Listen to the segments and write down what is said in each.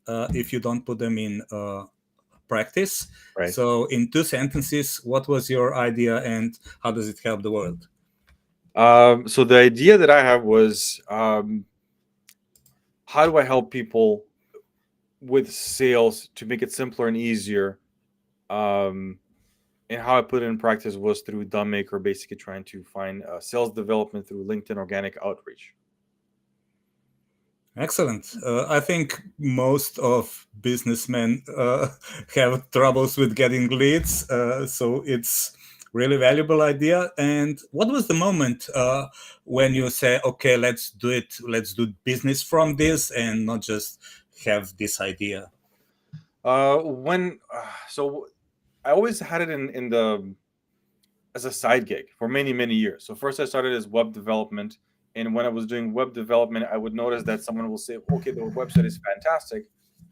if you don't put them in practice. Right. So in two sentences, what was your idea and how does it help the world? So the idea that I have was, how do I help people with sales to make it simpler and easier? Um, and how I put it in practice was through Maker, basically trying to find sales development through LinkedIn organic outreach. Excellent. I think most of businessmen have troubles with getting leads, so it's really valuable idea. And what was the moment when you say, "Okay, let's do it. Let's do business from this, and not just have this idea"? When so I always had it in the as a side gig for many years. So first I started as web development, and when I was doing web development, I would notice that someone will say, "Okay, the website is fantastic.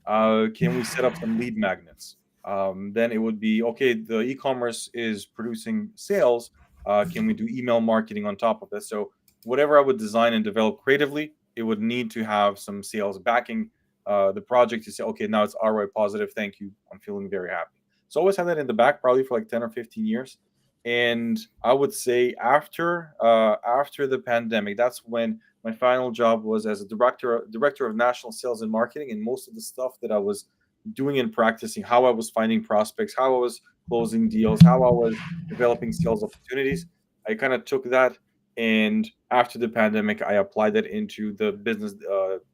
Can we set up some lead magnets?" Then it would be, "Okay, the e-commerce is producing sales. Can we do email marketing on top of this?" So whatever I would design and develop creatively, it would need to have some sales backing the project to say, "Okay, now it's ROI positive. Thank you. I'm feeling very happy." So I always had that in the back, probably for like 10 or 15 years. And I would say after the pandemic, that's when my final job was as a director of national sales and marketing, and most of the stuff that I was doing and practicing, how I was finding prospects, how I was closing deals, how I was developing sales opportunities, I kind of took that, and after the pandemic I applied that into the business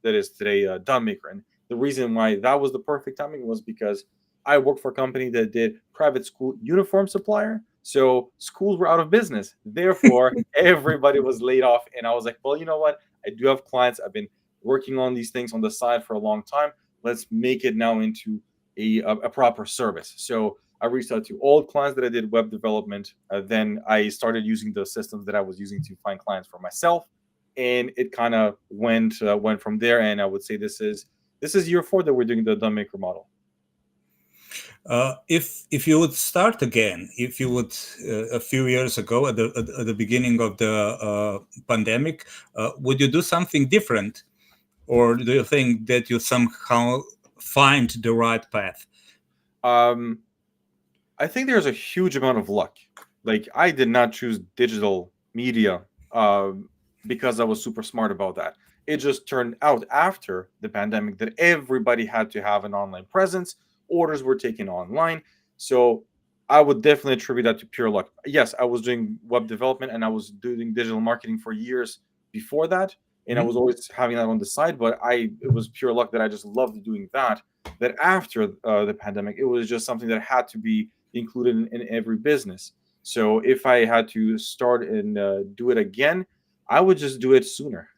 that is today Maker. And the reason why that was the perfect timing was because I worked for a company that did private school uniform supplier. So schools were out of business. Therefore, everybody was laid off. And I was like, well, you know what? I do have clients. I've been working on these things on the side for a long time. Let's make it now into a proper service. So I reached out to old clients that I did web development. Then I started using the systems that I was using to find clients for myself, and it kind of went from there. And I would say this is year 4 that we're doing the Done Maker model. If you would start again, if you would a few years ago at the beginning of the pandemic, would you do something different, or do you think that you somehow find the right path? Um, I think there's a huge amount of luck. Like I did not choose digital media because I was super smart about that. It just turned out after the pandemic that everybody had to have an online presence. Orders were taken online. So I would definitely attribute that to pure luck. Yes, I was doing web development and I was doing digital marketing for years before that. And I was Mhm. always having that on the side, but it was pure luck that I just loved doing that. That after the pandemic, it was just something that had to be included in every business. So if I had to start and do it again, I would just do it sooner.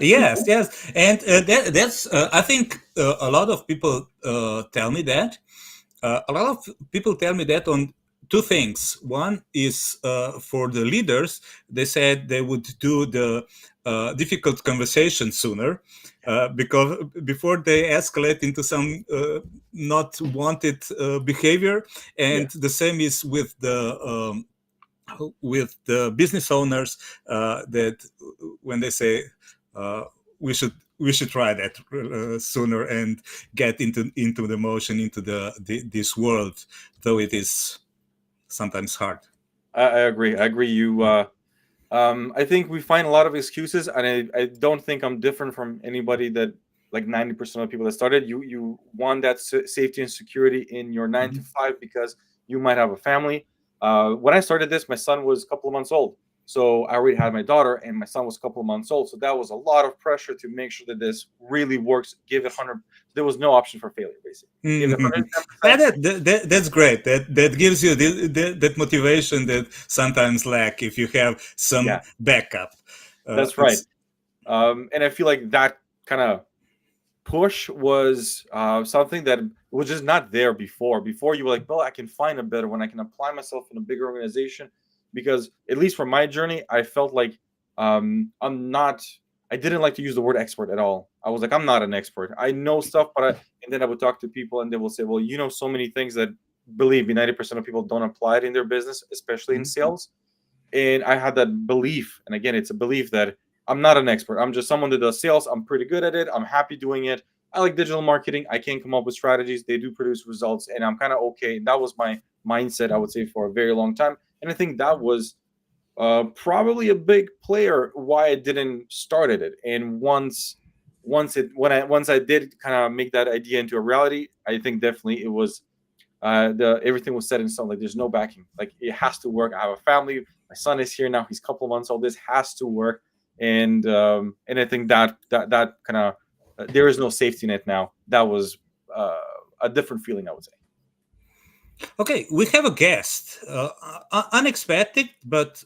Yes, yes, and that's I think a lot of people tell me that. A lot of people tell me that on two things. One is for the leaders, they said they would do the difficult conversation sooner because before they escalate into some not wanted behavior. Yeah, And the same is with the business owners that when they say uh, we should try that sooner and get into the motion into this world, though it is sometimes hard. I agree. I agree. I think we find a lot of excuses, and I don't think I'm different from anybody that like 90% of people that started. You want that safety and security in your 9 to 5 because you might have a family. When I started this, my son was a couple of months old, so I already had my daughter, and my son was a couple of months old. So that was a lot of pressure to make sure that this really works. Give it 100. There was no option for failure, basically. Give it Mhm. 110%. That's great. That gives you that motivation that sometimes lack if you have some Yeah, backup. that's right. It's And I feel like that kind of push was something that was just not there before. Before you were like, well, I can find a better one. I can apply myself in a bigger organization because at least for my journey, I felt like I'm not. I didn't like to use the word expert at all. I was like, I'm not an expert. I know stuff, and then I would talk to people, and they will say, well, you know, so many things that believe me, 90% of people don't apply it in their business, especially in sales. And I had that belief, and again, it's a belief that I'm not an expert. I'm just someone that does sales. I'm pretty good at it. I'm happy doing it. I like digital marketing. I can come up with strategies. They do produce results, and I'm kind of okay. That was my mindset, I would say, for a very long time. And I think that was probably a big player why I didn't started it. And once I did kind of make that idea into a reality, I think definitely it was the everything was set in stone. Like there's no backing. Like it has to work. I have a family. My son is here now. He's a couple of months old. This has to work. And I think that kind of there is no safety net now. That was a different feeling, I would say. Okay, we have a guest. Unexpected, but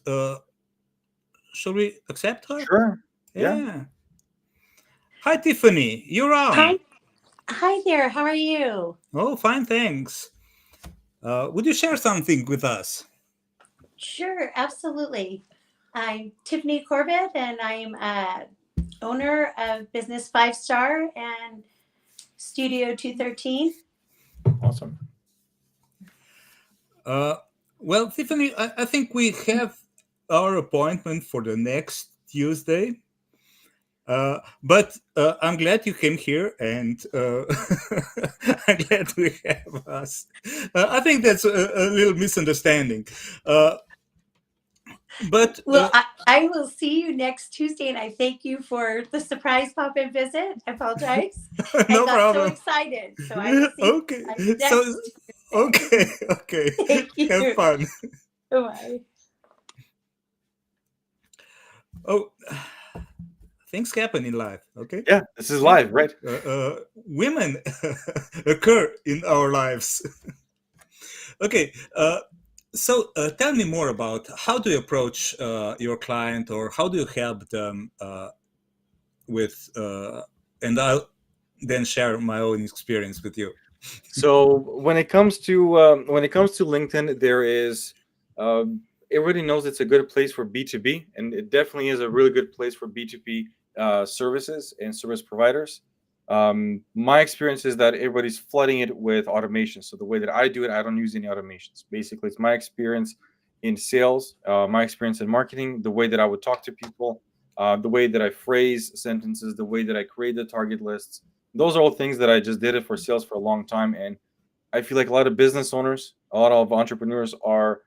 shall we accept her? Sure. Yeah. Yeah. Hi, Tiffany. You're on. Hi there. How are you? Oh, fine, thanks. Would you share something with us? Sure, absolutely. I'm Tiffany Corbett, and I'm owner of Business 5 Star and Studio 213. Awesome. Well, Tiffany, I think we have our appointment for the next Tuesday. But I'm glad you came here, and I'm glad we have us. I think that's a little misunderstanding. But Well, I will see you next Tuesday, and I thank you for the surprise pop-in visit. I apologize. no I got problem. so excited. So I will see Okay. you next Okay. Thank you. Have fun. Bye. Oh, things happen in life. Okay. Yeah, this is live, right? Women occur in our lives. Okay. So tell me more about how do you approach your client, or how do you help them with, and I'll then share my own experience with you. So when it comes to LinkedIn, there is everybody knows it's a good place for B2B, and it definitely is a really good place for B2B services and service providers. My experience is that everybody's flooding it with automation. So the way that I do it, I don't use any automations. Basically, it's my experience in sales, my experience in marketing, the way that I would talk to people, the way that I phrase sentences, the way that I create the target lists. Those are all things that I just did it for sales for a long time. And I feel like a lot of business owners, a lot of entrepreneurs are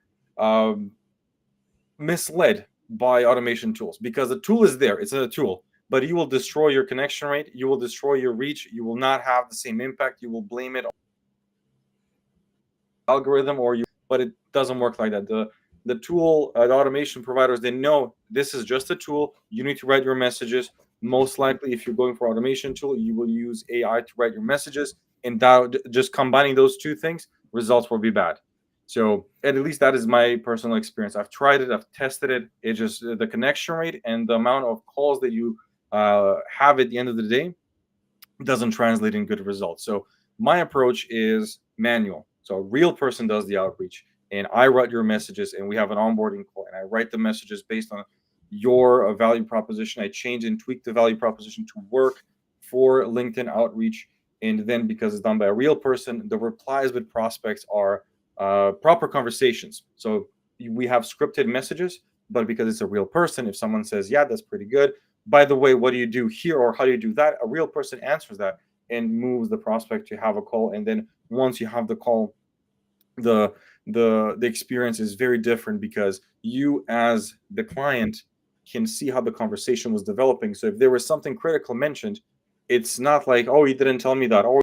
misled by automation tools, because the tool is there. It's a tool, but you will destroy your connection rate. You will destroy your reach. You will not have the same impact. You will blame it on the algorithm, but it doesn't work like that. The tool, the automation providers, they know this is just a tool. You need to write your messages. Most likely, if you're going for automation tool, you will use AI to write your messages, and that, just combining those two things, results will be bad. So at least that is my personal experience. I've tried it, I've tested it. It's just the connection rate and the amount of calls that you have at the end of the day doesn't translate in good results. So my approach is manual. So a real person does the outreach, and I write your messages, and we have an onboarding call, and I write the messages based on your value proposition. I change and tweak the value proposition to work for LinkedIn outreach. And then, because it's done by a real person, the replies with prospects are proper conversations. So we have scripted messages, but because it's a real person, if someone says, yeah, that's pretty good, by the way, what do you do here, or how do you do that, a real person answers that and moves the prospect to have a call. And then once you have the call, the experience is very different, because you as the client can see how the conversation was developing. So if there was something critical mentioned, it's not like, oh, you didn't tell me that, or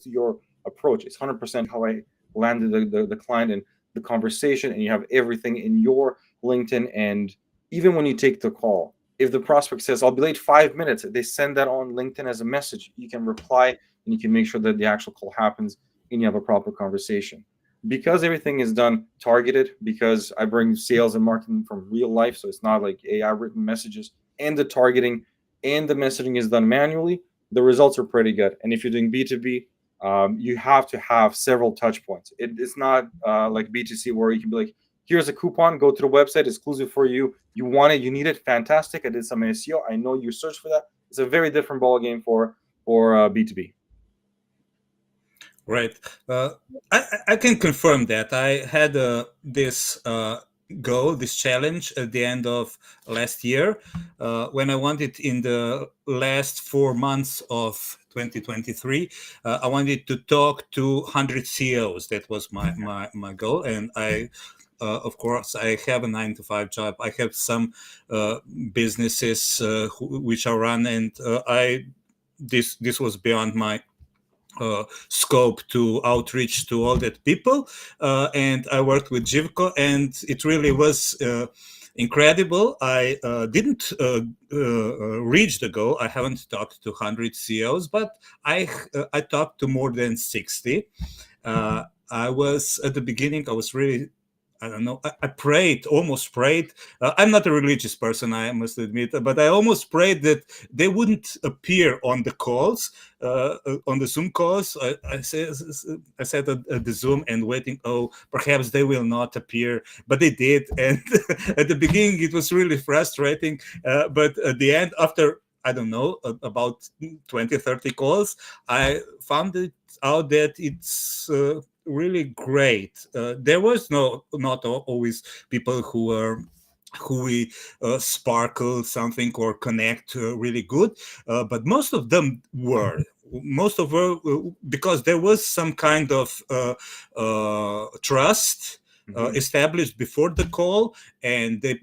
your approach. It's 100% how I landed the client and the conversation, and you have everything in your LinkedIn. And even when you take the call, if the prospect says, I'll be late 5 minutes, they send that on LinkedIn as a message. You can reply, and you can make sure that the actual call happens and you have a proper conversation. Because everything is done targeted, because I bring sales and marketing from real life, so it's not like AI written messages, and the targeting and the messaging is done manually, the results are pretty good. And if you're doing B2B, you have to have several touch points. It's not like B2C, where you can be like, here's a coupon, go to the website, exclusive for you. You want it, you need it, fantastic. I did some SEO. I know you searched for that. It's a very different ball game for B2B. Right. I can confirm that. I had this goal, this challenge at the end of last year, when I wanted in the last 4 months of 2023, I wanted to talk to 100 CEOs. That was my goal. And of course, I have a 9 to 5 job. I have some businesses which are run, and this was beyond my scope to outreach to all that people, and I worked with Jivko, and it really was incredible. I didn't reach the goal. I haven't talked to 100 CEOs, but I talked to more than 60. I was at the beginning. I was really, I don't know. I prayed, almost prayed. I'm not a religious person, I must admit, but I almost prayed that they wouldn't appear on the calls, on the Zoom calls. I sat at the Zoom and waiting. Oh, perhaps they will not appear, but they did. And at the beginning, it was really frustrating. But at the end, after I don't know, about 20, 30 calls, I found it out that it's really great. There was not always people who we sparkle something or connect really good, but most of them were. Most of them, because there was some kind of trust established before the call, and they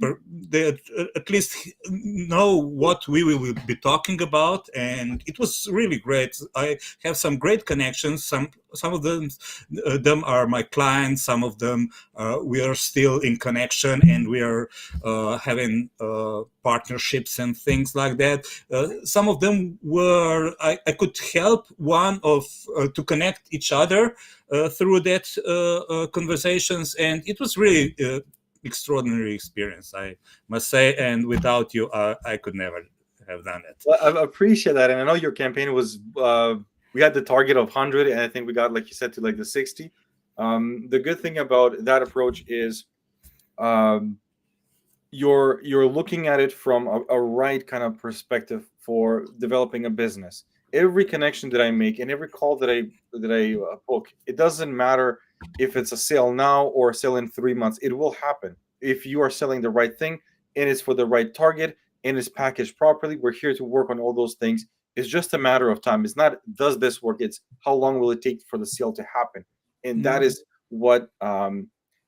at least know what we will be talking about, and it was really great. I have some great connections. Some of them are my clients. Some of them we are still in connection, and we are having partnerships and things like that. Some of them were I could help one of to connect each other through that conversations, and it was really extraordinary experience, I must say. And without you, I could never have done it. Well, I appreciate that, and I know your campaign was. We had the target of 100, and I think we got, like you said, to like the 60. The good thing about that approach is, you're looking at it from a right kind of perspective for developing a business. Every connection that I make and every call that I book, it doesn't matter if it's a sale now or a sale in 3 months. It will happen if you are selling the right thing and it's for the right target and it's packaged properly. We're here to work on all those things. It's just a matter of time. It's not does this work, it's how long will it take for the sale to happen. And that is what,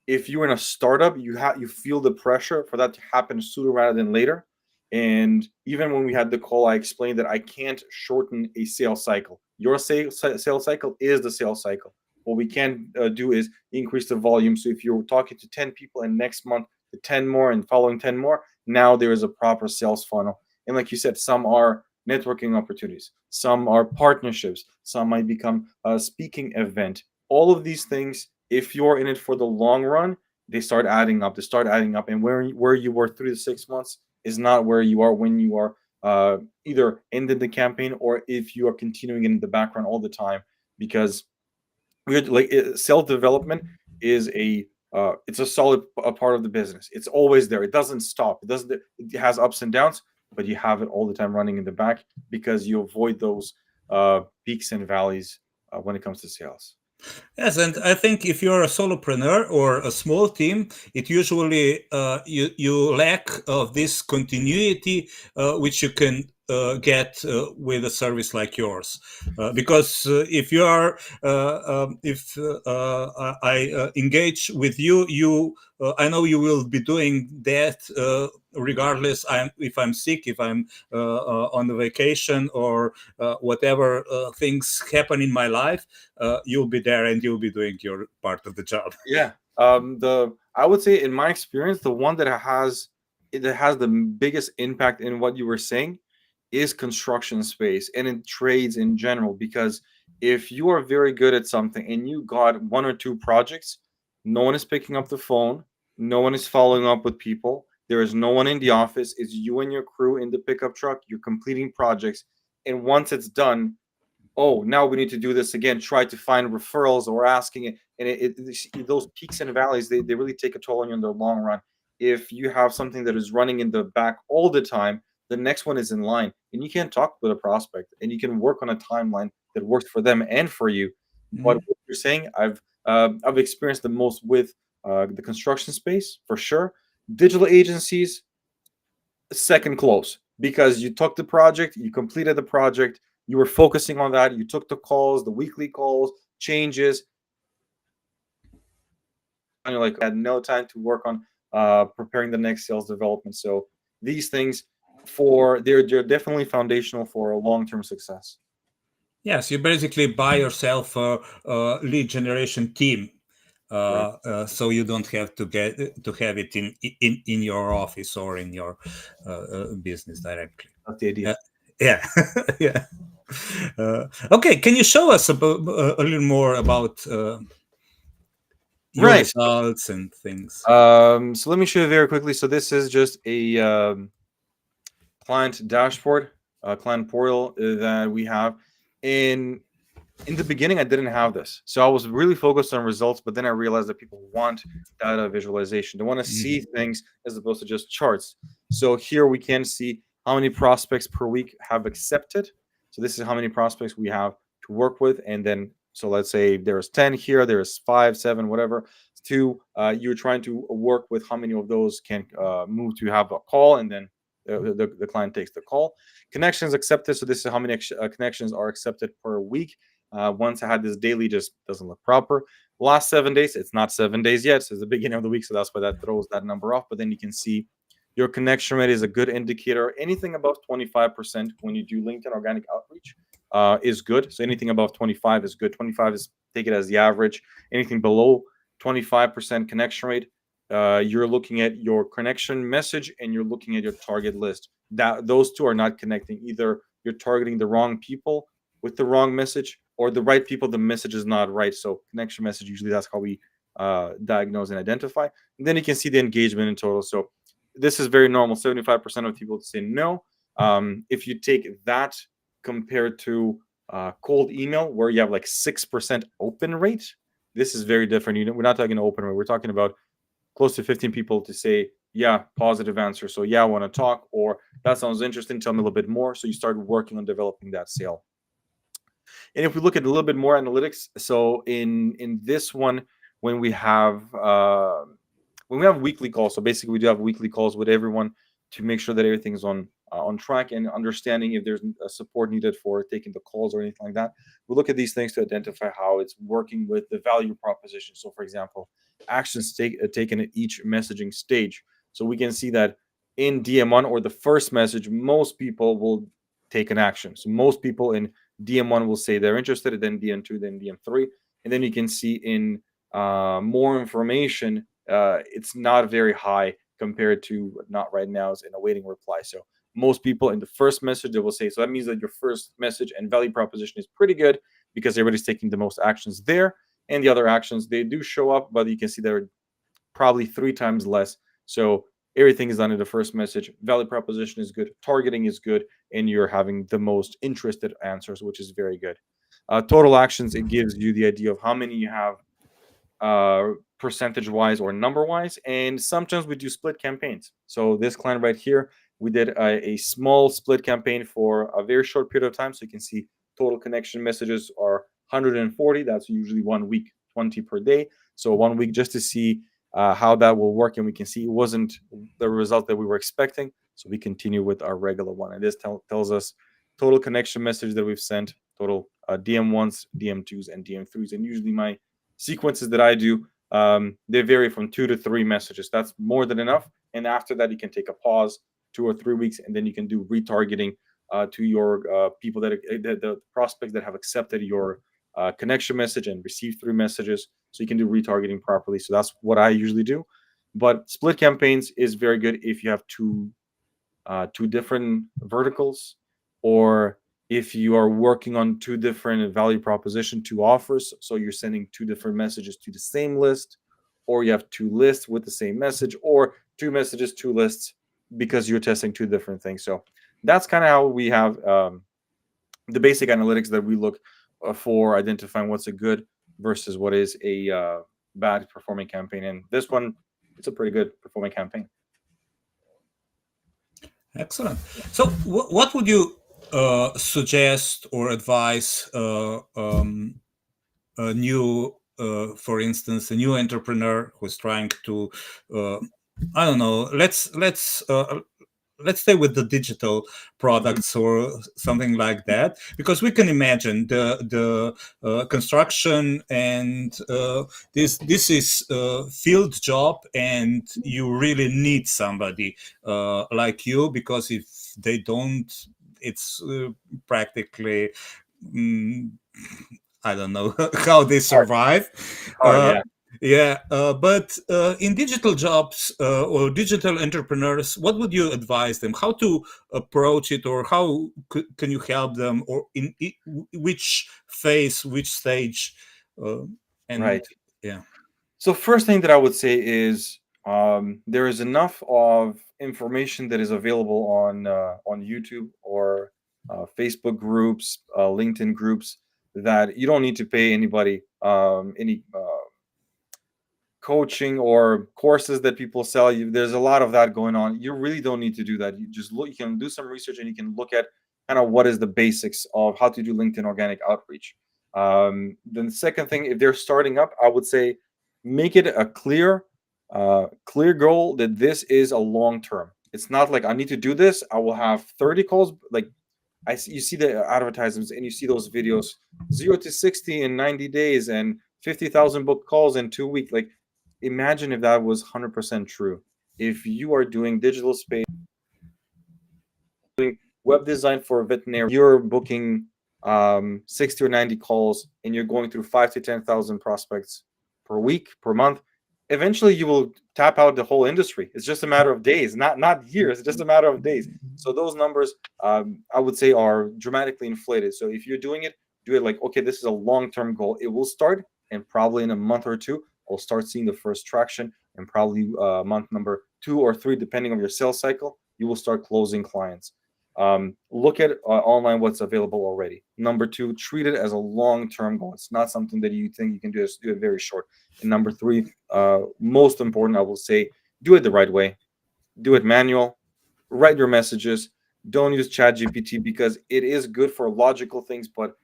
if you're in a startup, you feel the pressure for that to happen sooner rather than later. And even when we had the call, I explained that I can't shorten a sales cycle. Your sales cycle is the sales cycle. What we can do is increase the volume. So if you're talking to 10 people and next month to 10 more and following 10 more, now there is a proper sales funnel. And like you said, some are networking opportunities, some are partnerships, some might become a speaking event. All of these things, if you're in it for the long run, they start adding up. And where you were 3 to 6 months is not where you are when you are either ended the campaign or if you are continuing in the background all the time. Because self-development is it's a solid part of the business. It's always there. It doesn't stop. It has ups and downs, but you have it all the time running in the back because you avoid those peaks and valleys when it comes to sales. Yes, and I think if you're a solopreneur or a small team, it usually you lack of this continuity, which you can get with a service like yours. Because if you are, if I engage with you, I know you will be doing that regardless. If I'm sick, if I'm on the vacation, or whatever things happen in my life, you'll be there and you'll be doing your part of the job. Yeah. I would say in my experience, the one that has the biggest impact in what you were saying is construction space and in trades in general. Because if you are very good at something and you got 1 or 2 projects, no one is picking up the phone, no one is following up with people, there is no one in the office, it's you and your crew in the pickup truck, you're completing projects, and once it's done, oh, now we need to do this again, try to find referrals or asking it. And those peaks and valleys, they really take a toll on you in the long run. If you have something that is running in the back all the time, the next one is in line, and you can talk with a prospect and you can work on a timeline that works for them and for you. But what you're saying, I've experienced the most with the construction space for sure. Digital agencies, second close, because you took the project, you completed the project, you were focusing on that, you took the calls, the weekly calls, changes, and you're like, I had no time to work on preparing the next sales development. So these things they're definitely foundational for a long-term success. Yes, you basically buy yourself a lead generation team, so you don't have to have it in your office or in your business directly. That's the idea. Yeah, yeah. Okay, can you show us a little more about your Right. results and things? So let me show you very quickly. So this is just a client dashboard, client portal that we have. In the beginning, I didn't have this, so I was really focused on results. But then I realized that people want data visualization. They want to see things as opposed to just charts. So here we can see how many prospects per week have accepted. So this is how many prospects we have to work with, and then so let's say there's 10 here, there's 5, 7, whatever. You're trying to work with how many of those can move to have a call, and then the client takes the call. Connections accepted. So this is how many connections are accepted per week. Once I had this daily, just doesn't look proper. Last 7 days, it's not 7 days yet. So it's the beginning of the week, so that's why that throws that number off. But then you can see your connection rate is a good indicator. Anything above 25% when you do LinkedIn organic outreach is good. So anything above 25 is good. 25 is, take it as the average. Anything below 25% connection rate, you're looking at your connection message and you're looking at your target list. Those two are not connecting. Either you're targeting the wrong people with the wrong message, or the right people, the message is not right. So connection message, usually that's how we diagnose and identify. And then you can see the engagement in total. So this is very normal. 75% of people say no. If you take that compared to cold email, where you have like 6% open rate, this is very different. We're not talking open rate. We're talking about close to 15 people to say, yeah, positive answer. So yeah, I want to talk, or that sounds interesting. Tell me a little bit more. So you start working on developing that sale. And if we look at a little bit more analytics, so in this one, when we have weekly calls, so basically we do have weekly calls with everyone to make sure that everything's on track and understanding if there's support needed for taking the calls or anything like that. We look at these things to identify how it's working with the value proposition. So for example, actions taken at each messaging stage. So we can see that in DM1 or the first message, most people will take an action. So most people in DM1 will say they're interested, then DM2, then DM3. And then you can see in more information, it's not very high compared to not right now is in awaiting reply. So most people in the first message, they will say, so that means that your first message and value proposition is pretty good because everybody's taking the most actions there. And the other actions, they do show up, but you can see they're probably 3 times less. So everything is done in the first message. Value proposition is good, targeting is good, and you're having the most interested answers, which is very good. Total actions, it gives you the idea of how many you have percentage-wise or number-wise. And sometimes we do split campaigns. So this client right here, we did a small split campaign for a very short period of time. So you can see total connection messages are 140. That's usually 1 week, 20 per day. So 1 week just to see how that will work. And we can see it wasn't the result that we were expecting. So we continue with our regular one. And this tells us total connection message that we've sent, total DM1s, DM2s, and DM3s. And usually my sequences that I do, they vary from 2 to 3 messages. That's more than enough. And after that, you can take a pause, 2 or 3 weeks, and then you can do retargeting to your people the prospects that have accepted your connection message and received 3 messages. So you can do retargeting properly. So that's what I usually do. But split campaigns is very good if you have two different verticals, or if you are working on 2 different value proposition, 2 offers. So you're sending 2 different messages to the same list, or you have 2 lists with the same message, or 2 messages, 2 lists, because you're testing 2 different things. So that's kind of how we have the basic analytics that we look for identifying what's a good versus what is a bad performing campaign. And this one, it's a pretty good performing campaign. Excellent. So what would you suggest or advise new for instance, a new entrepreneur who's trying to, I don't know, let's stay with the digital products or something like that, because we can imagine the construction and this is a field job, and you really need somebody like you, because if they don't, it's practically I don't know how they survive. Yeah. But in digital jobs or digital entrepreneurs, what would you advise them? How to approach it, or how can you help them, or in which phase, which stage? And Right. yeah. So first thing that I would say is there is enough of information that is available on YouTube or Facebook groups, LinkedIn groups, that you don't need to pay anybody any coaching or courses that people sell you. There's a lot of that going on. You really don't need to do that. You just look. You can do some research and you can look at kind of what is the basics of how to do LinkedIn organic outreach. Then the second thing, if they're starting up, I would say make it a clear goal that this is a long term. It's not like I need to do this. I will have 30 calls. Like you see the advertisements and you see those videos, 0 to 60 in 90 days and 50,000 book calls in 2 weeks. Like, imagine if that was 100% true. If you are doing digital space, doing web design for a veterinary, you're booking 60 or 90 calls and you're going through 5 to 10,000 prospects per week, per month, eventually you will tap out the whole industry. It's just a matter of days, not years. It's just a matter of days. So those numbers, I would say, are dramatically inflated. So if you're doing it, do it like, okay, this is a long-term goal. It will start, and probably in a month or two, I'll start seeing the first traction, and probably month number 2 or 3, depending on your sales cycle, you will start closing clients. Look at online what's available already. Number 2, treat it as a long-term goal. It's not something that you think you can do. Do it very short. And number 3, most important, I will say, do it the right way. Do it manual. Write your messages. Don't use ChatGPT, because it is good for logical things, but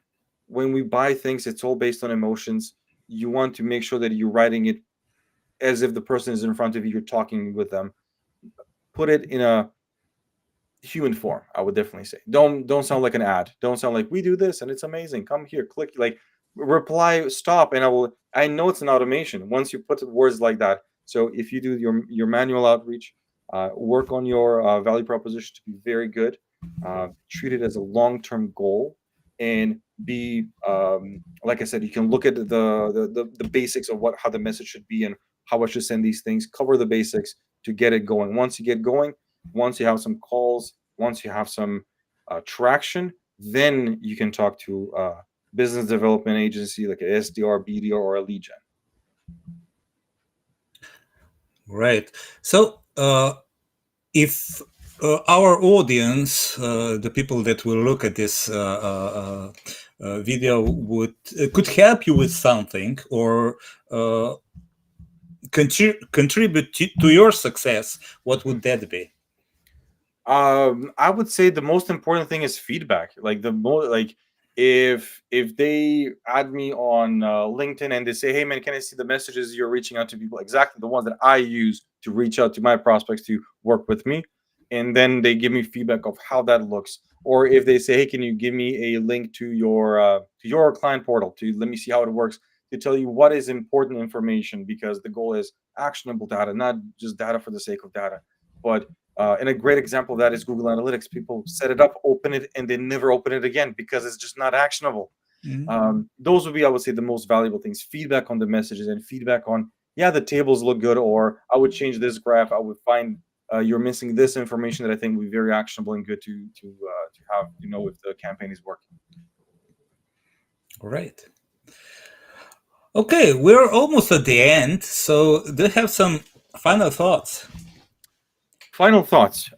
when we buy things, it's all based on emotions. You want to make sure that you're writing it as if the person is in front of you, you're talking with them. Put it in a human form, I would definitely say. Don't sound like an ad. Don't sound like, we do this and it's amazing, come here, click, like, reply, stop, and I know it's an automation once you put words like that. So if you do your manual outreach, work on your value proposition to be very good. Treat it as a long-term goal, and be like I said, you can look at the basics of how the message should be and how I should send these things. Cover the basics to get it going. Once you get going, once you have some calls, once you have some traction, then you can talk to business development agency like a SDR, BDR, or a lead gen. Right. So if our audience, the people that will look at this video, could help you with something, or contribute to your success, what would that be? I would say the most important thing is feedback. Like if they add me on LinkedIn and they say, hey man, can I see the messages you're reaching out to people, exactly the ones that I use to reach out to my prospects to work with me, and then they give me feedback of how that looks. Or if they say, hey, can you give me a link to your client portal to let me see how it works, to tell you what is important information, because the goal is actionable data, not just data for the sake of data. But and a great example of that is Google Analytics. People set it up, open it, and they never open it again because it's just not actionable. Mm-hmm. Those would be, I would say, the most valuable things. Feedback on the messages, and feedback on, yeah, the tables look good, or I would change this graph. I would find you're missing this information that I think would be very actionable and good to have, if the campaign is working. All right. Okay, we're almost at the end. So do you have some final thoughts? Final thoughts.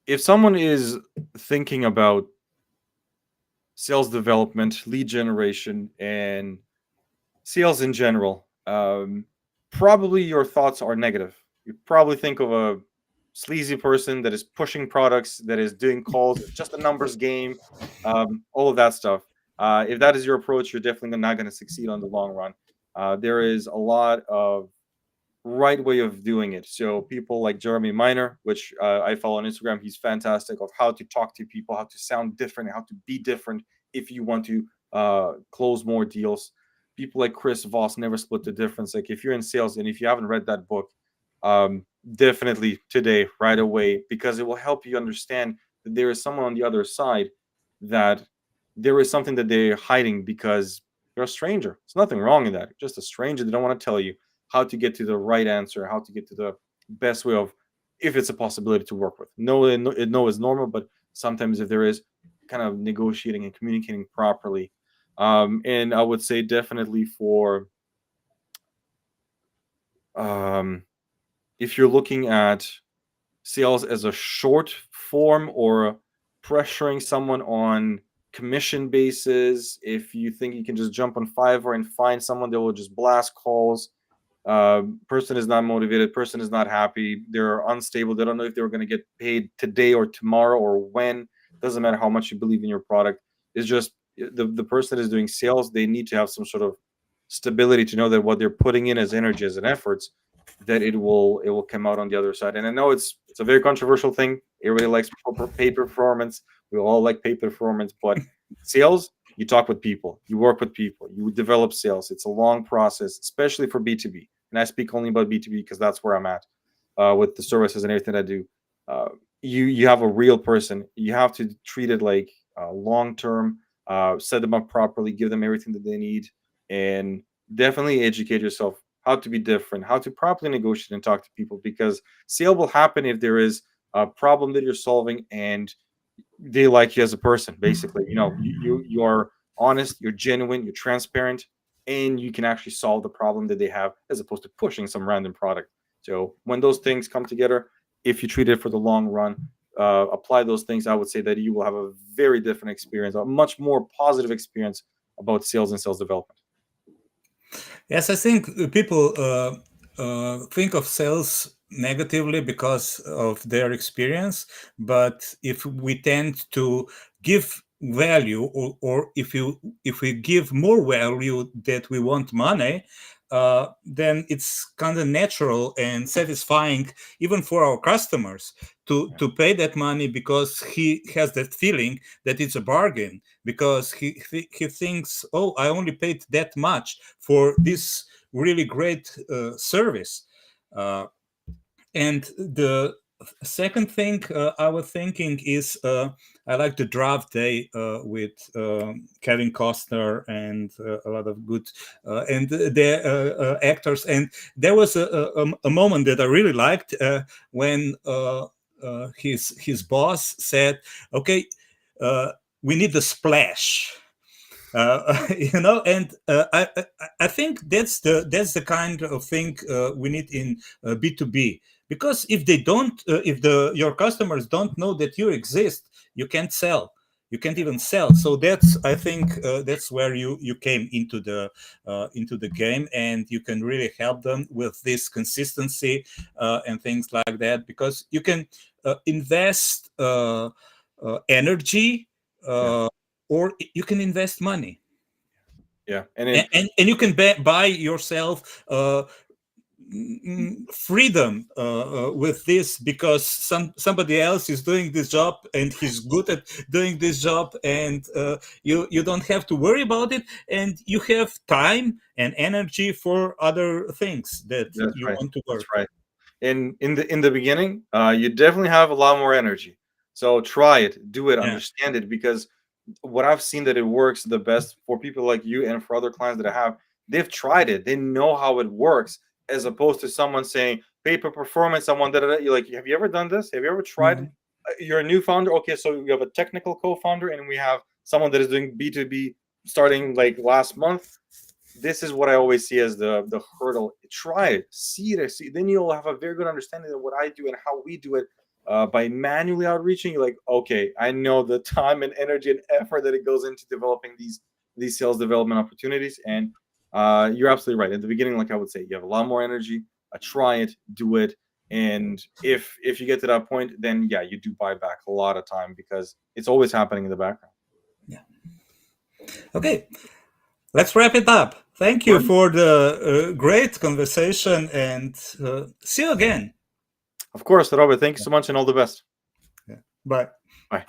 If someone is thinking about sales development, lead generation, and sales in general, probably your thoughts are negative. You probably think of a sleazy person that is pushing products, that is doing calls, it's just a numbers game, all of that stuff. If that is your approach, you're definitely not going to succeed on the long run. There is a lot of right way of doing it. So people like Jeremy Miner, which I follow on Instagram, he's fantastic of how to talk to people, how to sound different, how to be different if you want to close more deals. People like Chris Voss, Never Split the Difference. Like if you're in sales and if you haven't read that book, definitely today, right away, because it will help you understand that there is someone on the other side, that there is something that they're hiding because you're a stranger. There's nothing wrong in that. You're just a stranger. They don't want to tell you how to get to the right answer, how to get to the best way of, if it's a possibility to work with. No is normal, but sometimes if there is, kind of negotiating and communicating properly. And I would say definitely for if you're looking at sales as a short form or pressuring someone on commission basis, if you think you can just jump on Fiverr and find someone that will just blast calls, person is not motivated, person is not happy, they're unstable, they don't know if they're going to get paid today or tomorrow or when, doesn't matter how much you believe in your product. It's just the person that is doing sales, they need to have some sort of stability to know that what they're putting in as energy, as an efforts, that it will come out on the other side. And I know it's a very controversial thing. Everybody likes paid performance. We all like paid performance, but sales, you talk with people, you work with people, you develop sales. It's a long process, especially for B2B. And I speak only about B2B because that's where I'm at with the services and everything I do. You have a real person. You have to treat it like long term, set them up properly, give them everything that they need, and definitely educate yourself how to be different, how to properly negotiate and talk to people, because sale will happen if there is a problem that you're solving and they like you as a person. Basically, you are honest, you're genuine, you're transparent, and you can actually solve the problem that they have, as opposed to pushing some random product. So when those things come together, if you treat it for the long run, apply those things, I would say that you will have a very different experience, a much more positive experience about sales and sales development. Yes, I think people think of sales negatively because of their experience. But if we tend to give value, or if we give more value that we want money, then it's kind of natural and satisfying even for our customers to pay that money, because he has that feeling that it's a bargain, because he thinks, oh, I only paid that much for this really great service. And the second thing I was thinking is, I like the Draft Day with Kevin Costner and a lot of good and the actors. And there was a moment that I really liked when his boss said, "Okay, we need a splash." And I think that's the kind of thing we need in B2B, because if they don't, if your customers don't know that you exist, you can't sell. You can't even sell. So that's, I think, that's where you came into the game, and you can really help them with this consistency and things like that, because you can invest energy. Or you can invest money. Yeah, and you can buy yourself freedom with this, because somebody else is doing this job and he's good at doing this job, and you don't have to worry about it, and you have time and energy for other things that you want to work. That's right. And in the beginning, you definitely have a lot more energy. So try it, do it, understand it, because what I've seen that it works the best for people like you and for other clients that I have, they've tried it, they know how it works, as opposed to someone saying pay per performance, someone that you're like, have you ever done this? Have you ever tried? You're a new founder, okay, so you have a technical co-founder, and we have someone that is doing B2B starting like last month. This is what I always see as the hurdle. Try it, see it, then you'll have a very good understanding of what I do and how we do it. By manually outreaching, you're like, okay, I know the time and energy and effort that it goes into developing these sales development opportunities. And you're absolutely right. At the beginning, like I would say, you have a lot more energy. Try it, do it, and if you get to that point, then yeah, you do buy back a lot of time, because it's always happening in the background. Yeah. Okay, let's wrap it up. Thank you Sure. for the great conversation, and see you again. Of course, Robert. Thank you so much, and all the best. Bye. Bye.